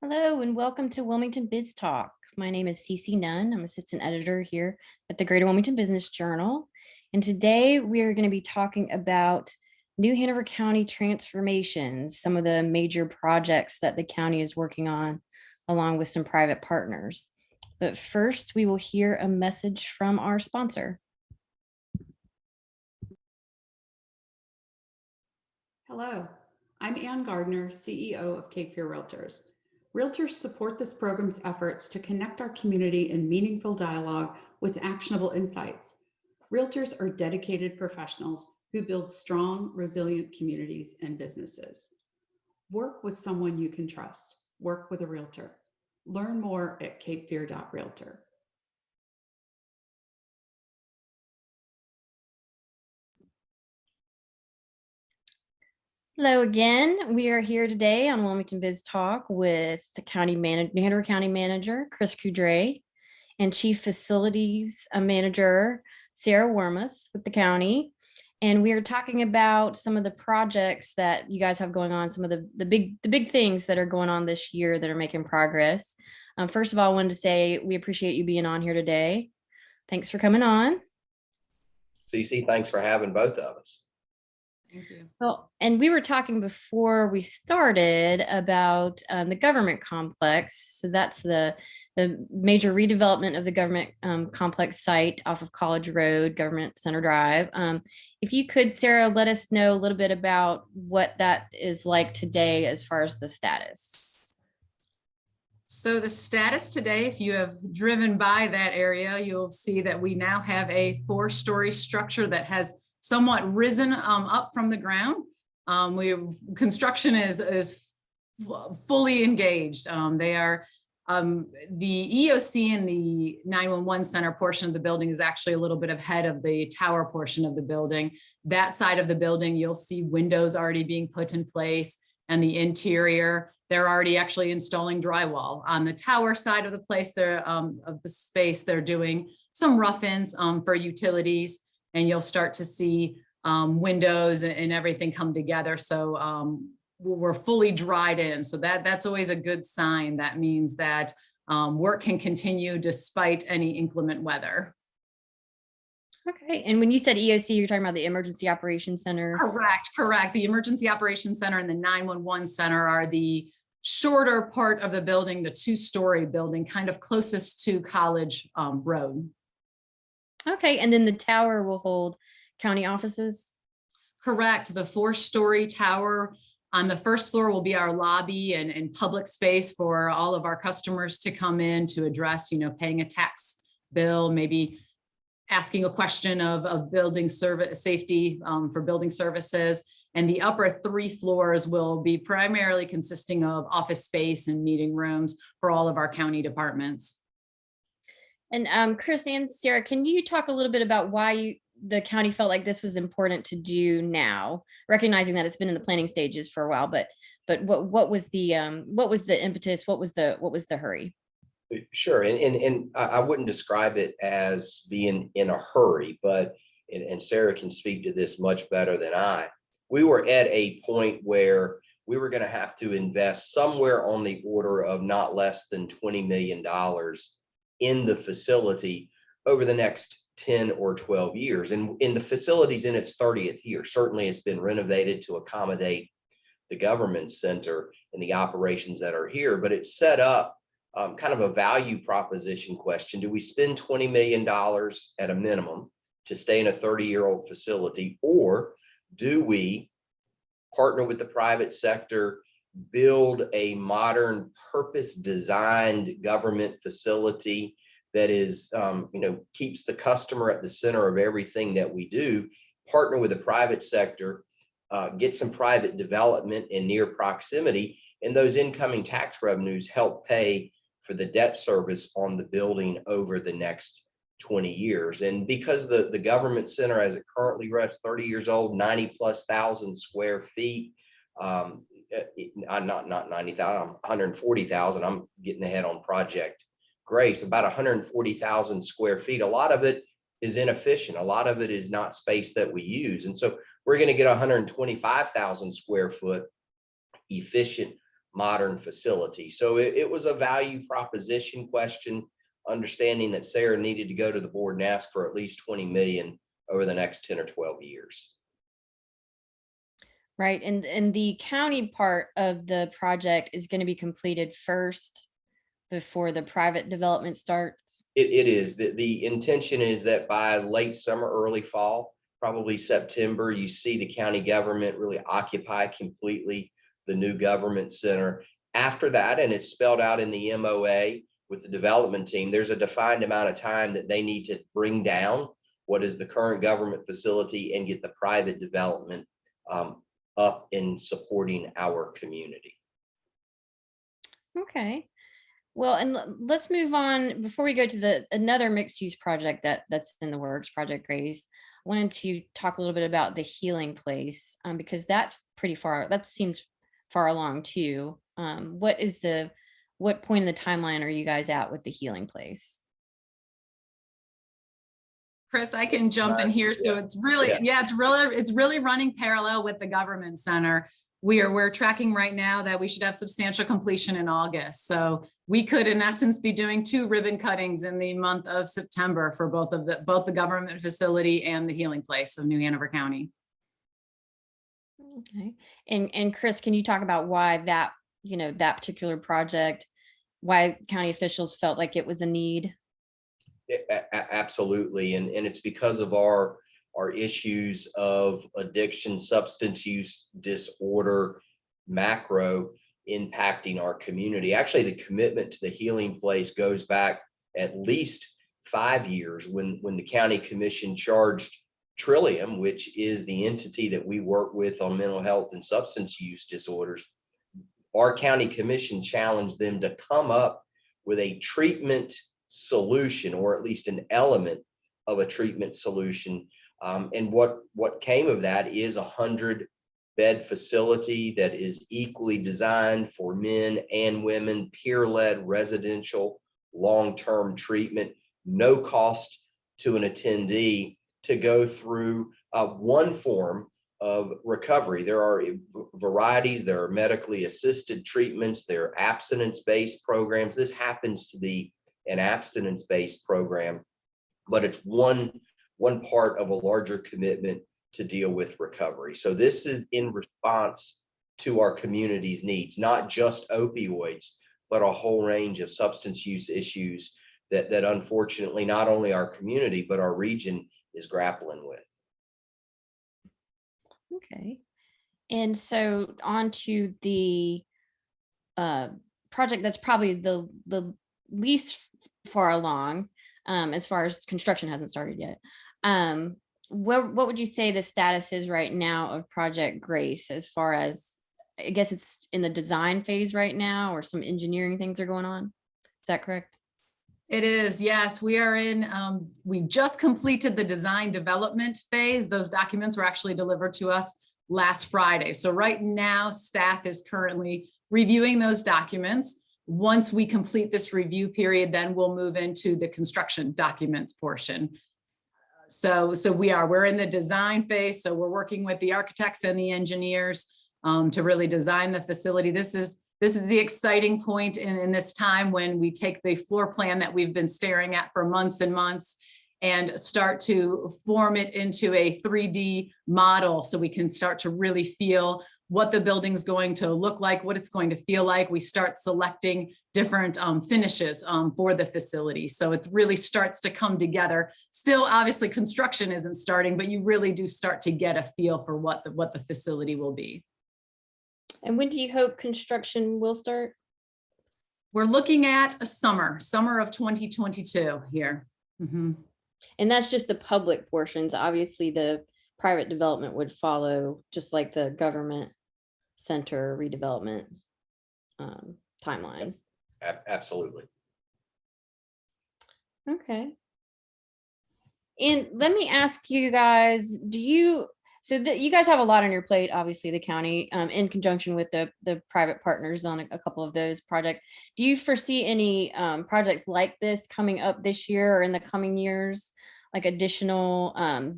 Hello and welcome to Wilmington Biz Talk. My name is Cece Nunn. I'm assistant editor here at the Greater Wilmington Business Journal. And today we are going to be talking about new Hanover County transformations, some of the major projects that the county is working on, along with some private partners. But first, we will hear a message from our sponsor. Hello, I'm Ann Gardner, CEO of Cape Fear Realtors. Realtors support this program's efforts to connect our community in meaningful dialogue with actionable insights. Realtors are dedicated professionals who build strong, resilient communities and businesses. Work with someone you can trust. Work with a realtor. Learn more at capefear.realtor. Hello again. We are here today on Wilmington Biz Talk with the New Hanover County Manager, Chris Coudray, and Chief Facilities Manager, Sarah Wormuth with the county. And we are talking about some of the projects that you guys have going on, some of the big things that are going on this year that are making progress. First of all, I wanted to say we appreciate you being on here today. Thanks for coming on. Cece, thanks for having both of us. Thank you. Well, and we were talking before we started about the government complex. So that's the major redevelopment of the government complex site off of College Road, Government Center Drive. If you could, Sarah, let us know a little bit about what that is like today as far as the status. So the status today, if you have driven by that area, you'll see that we now have a 4-story structure that has somewhat risen up from the ground. Construction is fully engaged. They are the EOC and the 911 center portion of the building is actually a little bit ahead of the tower portion of the building. That side of the building, you'll see windows already being put in place, and the interior, they're already actually installing drywall. On the tower side of the place, of the space, they're doing some rough-ins for utilities. And you'll start to see windows and everything come together. So we're fully dried in. So that's always a good sign. That means that work can continue despite any inclement weather. Okay. And when you said EOC, you're talking about the Emergency Operations Center? Correct. The Emergency Operations Center and the 911 Center are the shorter part of the building, the 2-story building, kind of closest to College Road. Okay, and then the tower will hold county offices? Correct. The 4-story tower on the first floor will be our lobby and public space for all of our customers to come in to address, paying a tax bill, maybe asking a question of building service safety for building services. And the upper 3 floors will be primarily consisting of office space and meeting rooms for all of our county departments. And Chris and Sarah, can you talk a little bit about why the county felt like this was important to do now, recognizing that it's been in the planning stages for a while, but what was the impetus? What was the hurry? Sure, and I wouldn't describe it as being in a hurry, but and Sarah can speak to this much better than I. We were at a point where we were going to have to invest somewhere on the order of not less than $20 million in the facility over the next 10 or 12 years. And in the facility's in its 30th year. Certainly it's been renovated to accommodate the government center and the operations that are here, but it's set up kind of a value proposition question. Do we spend $20 million at a minimum to stay in a 30-year-old facility, or do we partner with the private sector, build a modern, purpose-designed government facility that is, keeps the customer at the center of everything that we do, partner with the private sector, get some private development in near proximity, and those incoming tax revenues help pay for the debt service on the building over the next 20 years. And because the government center, as it currently rests, 30 years old, 90,000+ square feet, not 90,000, 140,000. I'm getting ahead on Project Grace. About 140,000 square feet. A lot of it is inefficient. A lot of it is not space that we use. And so we're going to get 125,000 square foot efficient modern facility. So it was a value proposition question, understanding that Sarah needed to go to the board and ask for at least 20 million over the next 10 or 12 years. Right, and the county part of the project is going to be completed first before the private development starts. It is. The intention is that by late summer, early fall, probably September, you see the county government really occupy completely the new government center. After that, and it's spelled out in the MOA with the development team, there's a defined amount of time that they need to bring down what is the current government facility and get the private development up in supporting our community. Okay. Well, and let's move on before we go to another mixed use project that's in the works, Project Grace. I wanted to talk a little bit about the Healing Place, because that's pretty far, that seems far along too. What point in the timeline are you guys at with the Healing Place? Chris, I can jump in here. So it's really, it's really running parallel with the government center. We're tracking right now that we should have substantial completion in August. So we could, in essence, be doing 2 ribbon cuttings in the month of September for both the government facility and the Healing Place of New Hanover County. Okay. And Chris, can you talk about why that particular project, why county officials felt like it was a need? Absolutely. And it's because of our issues of addiction, substance use disorder, macro impacting our community. Actually, the commitment to the Healing Place goes back at least 5 years when the county commission charged Trillium, which is the entity that we work with on mental health and substance use disorders. Our county commission challenged them to come up with a treatment solution, or at least an element of a treatment solution. And what came of that is a 100-bed facility that is equally designed for men and women, peer-led residential long-term treatment, no cost to an attendee to go through one form of recovery. There are varieties, there are medically assisted treatments, there are abstinence-based programs. This happens to be an abstinence-based program, but it's one part of a larger commitment to deal with recovery. So this is in response to our community's needs, not just opioids, but a whole range of substance use issues that unfortunately not only our community, but our region is grappling with. Okay. And so on to the project that's probably the least far along, as far as construction hasn't started yet. What would you say the status is right now of Project Grace, as far as, I guess it's in the design phase right now, or some engineering things are going on? Is that correct? It is, yes. We are in, we just completed the design development phase. Those documents were actually delivered to us last Friday. So right now, staff is currently reviewing those documents. Once we complete this review period, then we'll move into the construction documents portion. So we're in the design phase. So we're working with the architects and the engineers to really design the facility. This is the exciting point in this time, when we take the floor plan that we've been staring at for months and months and start to form it into a 3D model, so we can start to really feel what the building's going to look like, what it's going to feel like. We start selecting different finishes for the facility. So it really starts to come together. Still, obviously, construction isn't starting, but you really do start to get a feel for what the facility will be. And when do you hope construction will start? We're looking at a summer of 2022 here. Mm-hmm. And that's just the public portions. Obviously, the private development would follow, just like the government center redevelopment timeline. Absolutely. Okay. And let me ask you guys, you guys have a lot on your plate, obviously, the county, in conjunction with the private partners on a couple of those projects. Do you foresee any projects like this coming up this year or in the coming years, like additional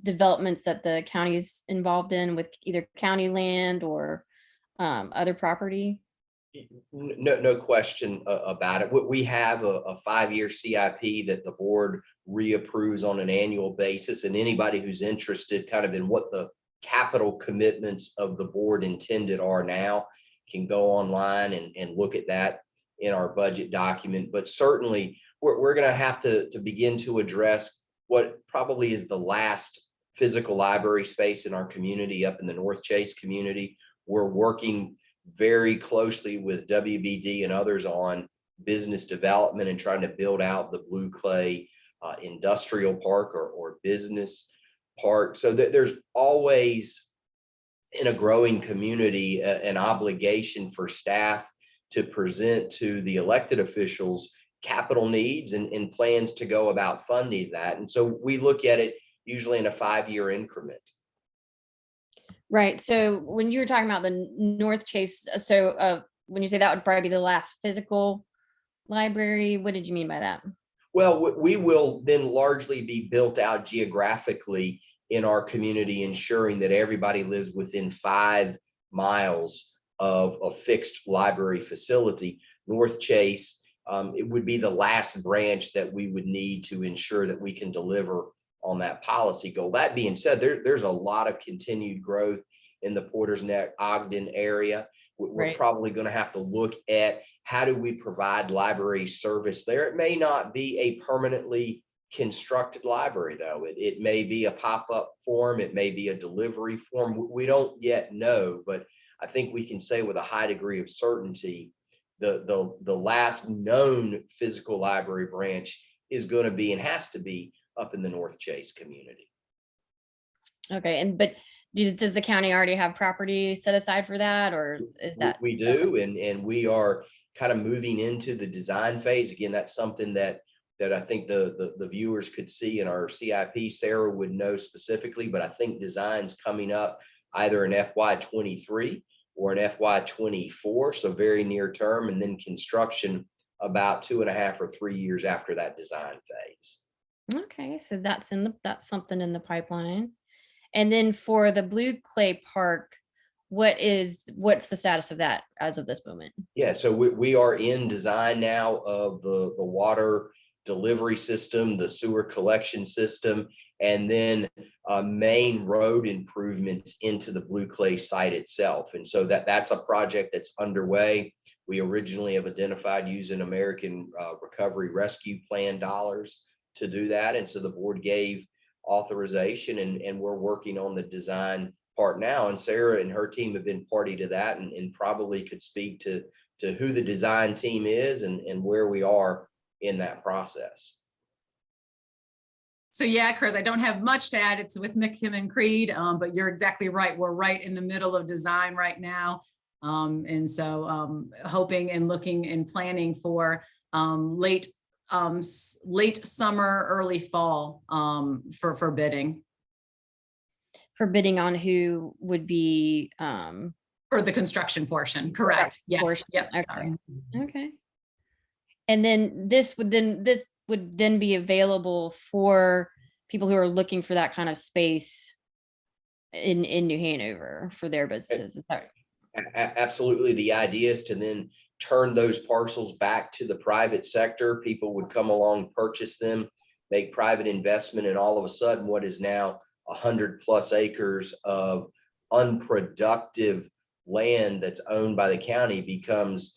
developments that the county is involved in with either county land or other property? No question about it. We have a 5-year CIP that the board reapproves on an annual basis, and anybody who's interested kind of in what the capital commitments of the board intended are now can go online and look at that in our budget document. But certainly we're going to have to begin to address what probably is the last physical library space in our community up in the North Chase community. We're working very closely with WBD and others on business development and trying to build out the Blue Clay industrial park or business park. So that there's always in a growing community an obligation for staff to present to the elected officials capital needs and plans to go about funding that. And so we look at it usually in a 5-year increment. Right. So when you were talking about the North Chase, when you say that would probably be the last physical library, what did you mean by that? Well, we will then largely be built out geographically in our community, ensuring that everybody lives within 5 miles of a fixed library facility. North Chase, it would be the last branch that we would need to ensure that we can deliver on that policy goal. That being said, there's a lot of continued growth in the Porter's Neck, Ogden area. We're Right. probably going to have to look at how do we provide library service there. It may not be a permanently constructed library, though. It may be a pop-up form. It may be a delivery form. We don't yet know, but I think we can say with a high degree of certainty, the last known physical library branch is going to be and has to be up in the North Chase community. Okay. But does the county already have property set aside for that, or is that? We do, and we are kind of moving into the design phase. Again, that's something that I think the viewers could see in our CIP. Sarah would know specifically, but I think design's coming up either in FY23 or in FY24, so very near term, and then construction about 2.5 or 3 years after that design phase. Okay, so that's something in the pipeline. And then for the Blue Clay Park, what's the status of that as of this moment? Yeah, so we are in design now of the water delivery system, the sewer collection system, and then main road improvements into the Blue Clay site itself. And so that's a project that's underway. We originally have identified using American Recovery Rescue Plan dollars to do that. And so the board gave authorization, and we're working on the design part now. And Sarah and her team have been party to that, and probably could speak to who the design team is and where we are in that process. So yeah, Chris, I don't have much to add. It's with McKim and Creed, but you're exactly right. We're right in the middle of design right now. And so hoping and looking and planning for late summer, early fall for bidding. For bidding on who would be For the construction portion, correct? Yeah. Yep. Okay. Okay. And then this would then be available for people who are looking for that kind of space in New Hanover for their businesses. Is that right? Absolutely. The idea is to then turn those parcels back to the private sector. People would come along, purchase them, make private investment, and all of a sudden what is now 100+ acres of unproductive land that's owned by the county becomes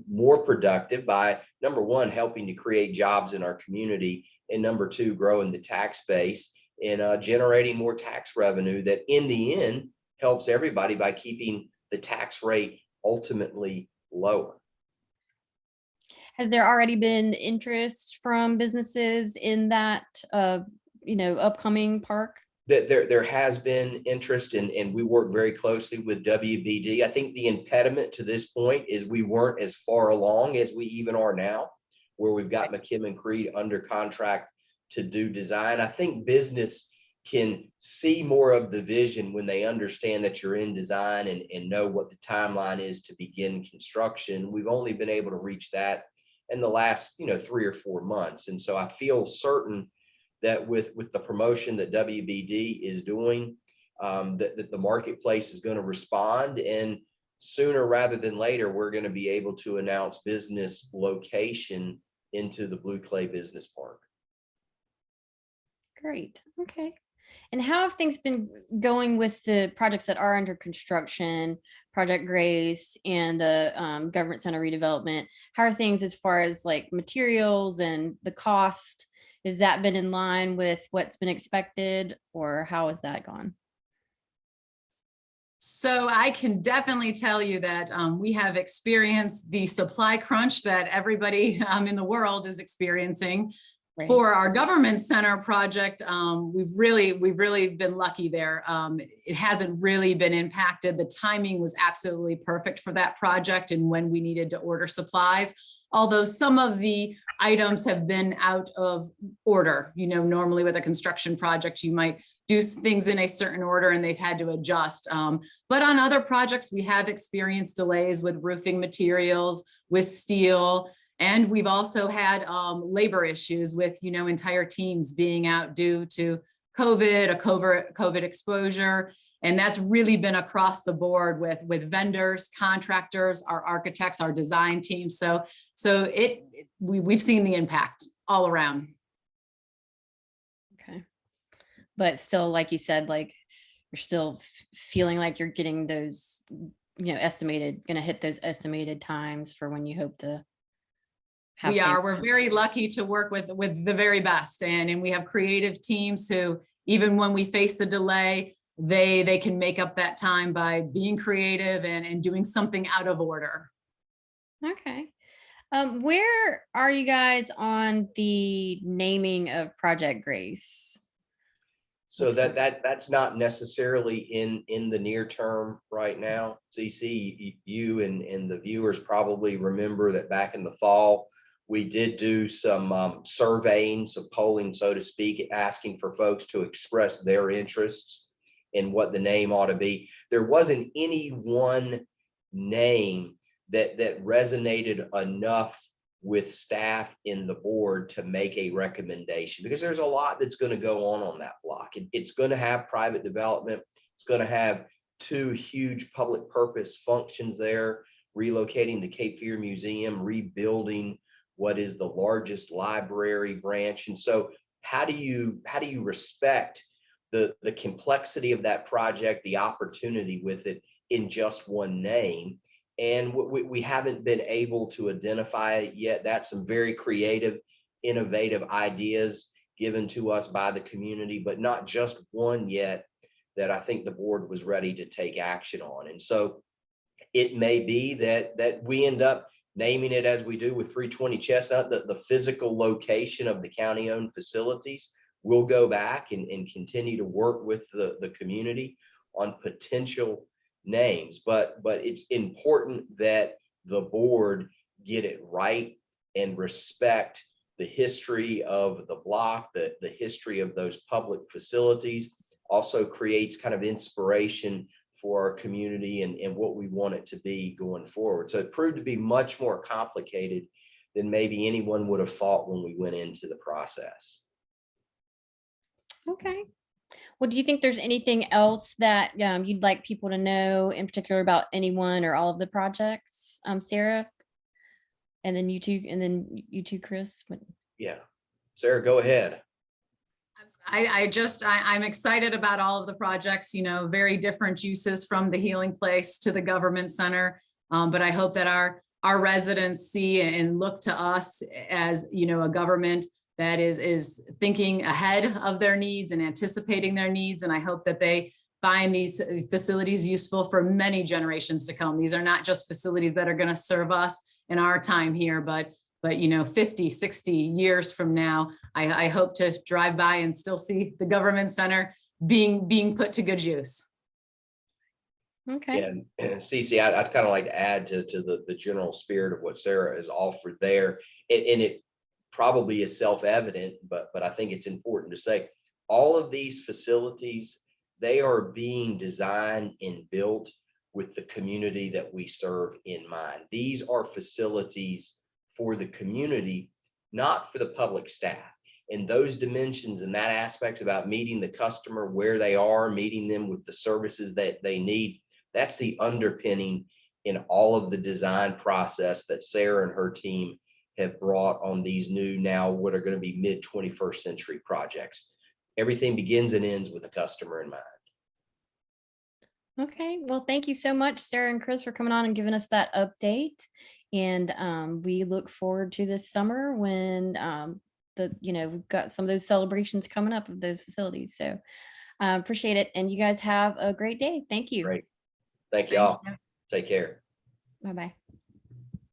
more productive by, number one, helping to create jobs in our community, and number two, growing the tax base and generating more tax revenue that in the end helps everybody by keeping the tax rate ultimately lower. Has there already been interest from businesses in that upcoming park? That there has been interest, and we work very closely with WBD. I think the impediment to this point is we weren't as far along as we even are now, where we've got McKim and Creed under contract to do design. I think business can see more of the vision when they understand that you're in design and know what the timeline is to begin construction. We've only been able to reach that in the last 3 or 4 months, and so I feel certain that with the promotion that WBD is doing, that the marketplace is going to respond. And sooner rather than later, we're going to be able to announce business location into the Blue Clay Business Park. Great. Okay. And how have things been going with the projects that are under construction, Project Grace and the Government Center redevelopment? How are things as far as like materials and the cost? Has that been in line with what's been expected, or how has that gone? So I can definitely tell you that we have experienced the supply crunch that everybody in the world is experiencing. Right. For our government center project, we've really been lucky there. It hasn't really been impacted. The timing was absolutely perfect for that project and when we needed to order supplies. Although some of the items have been out of order. You know, normally with a construction project, you might do things in a certain order and they've had to adjust. But on other projects, we have experienced delays with roofing materials, with steel. And we've also had labor issues with, you know, entire teams being out due to COVID exposure. And that's really been across the board with vendors, contractors, our architects, our design team. So we've seen the impact all around. Okay. But still, like you said, like you're still feeling like you're getting those, you know, going to hit those estimated times for when you hope to. We're very lucky to work with the very best. And we have creative teams who, even when we face a delay, they can make up that time by being creative and doing something out of order. Okay. Where are you guys on the naming of Project Grace? So that's not necessarily in the near term right now. CC, you and the viewers probably remember that back in the fall, we did do some surveying, some polling, so to speak, asking for folks to express their interests in what the name ought to be. There wasn't any one name that resonated enough with staff in the board to make a recommendation, because there's a lot that's going to go on that block. It's going to have private development. It's going to have two huge public purpose functions there, relocating the Cape Fear Museum, rebuilding what is the largest library branch. And so how do you respect the complexity of that project, the opportunity with it in just one name? And we haven't been able to identify it yet. That's some very creative, innovative ideas given to us by the community, but not just one yet that I think the board was ready to take action on. And so it may be that we end up naming it as we do with 320 Chestnut, the physical location of the county-owned facilities. We'll go back and continue to work with the community on potential names, but it's important that the board get it right and respect the history of the block, the history of those public facilities. Also creates kind of inspiration for our community and what we want it to be going forward. So it proved to be much more complicated than maybe anyone would have thought when we went into the process. Okay. Well, do you think there's anything else that you'd like people to know in particular about anyone or all of the projects, Sarah? And then you two, Chris? Yeah, Sarah, go ahead. I'm excited about all of the projects, you know, very different uses from the healing place to the government center. But I hope that our residents see and look to us as, you know, a government that is thinking ahead of their needs and anticipating their needs. And I hope that they find these facilities useful for many generations to come. These are not just facilities that are going to serve us in our time here, but you know, 50, 60 years from now, I hope to drive by and still see the government center being put to good use. Okay. And Cece, I'd kind of like to add to the general spirit of what Sarah has offered there. And it probably is self-evident, but I think it's important to say all of these facilities, they are being designed and built with the community that we serve in mind. These are facilities for the community, not for the public staff. And those dimensions and that aspect about meeting the customer where they are, meeting them with the services that they need, that's the underpinning in all of the design process that Sarah and her team have brought on these new, now what are going to be mid 21st century projects. Everything begins and ends with a customer in mind. Okay, well, thank you so much, Sarah and Chris, for coming on and giving us that update. And we look forward to this summer when we've got some of those celebrations coming up of those facilities. So appreciate it. And you guys have a great day. Thank you. Great. Thank Thank y'all. you. Take care. Bye-bye.